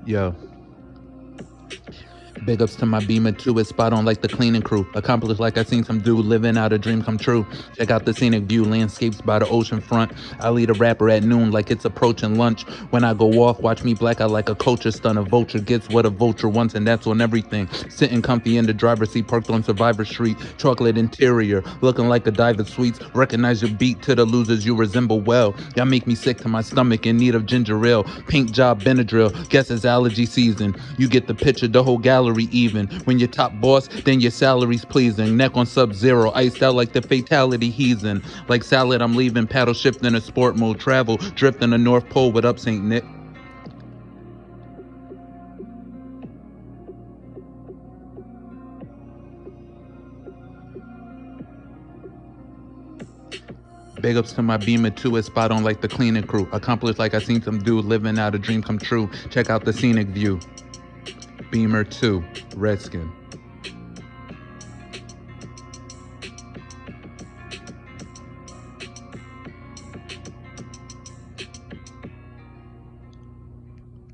Yo. Big ups to my Beamer 2, it's spot on like the cleaning crew. Accomplished like I seen some dude living out a dream come true. Check out the scenic view, landscapes by the ocean front. I'll eat a rapper at noon like it's approaching lunch. When I go off, watch me black out like a culture stunt. A vulture gets what a vulture wants, and that's on everything. Sitting comfy in the driver's seat, parked on Survivor Street. Chocolate interior, looking like Godiva sweets. Recognize your beat to the losers you resemble well. Y'all make me sick to my stomach, in need of ginger ale. Pink job Benadryl, guess it's allergy season. You get the picture, the whole gallery even. When you're top boss, then your salary's pleasing. Neck on sub-zero, iced out like the fatality heathen. Like salad, I'm leaving, paddle shifting in sport mode. Travel, drifting the North Pole. What up, St. Nick? Big ups to my Beamer 2, it's spot on like the cleaning crew. Accomplished like I seen some dude living out a dream come true. Check out the scenic view. Beamer 2, Redskin.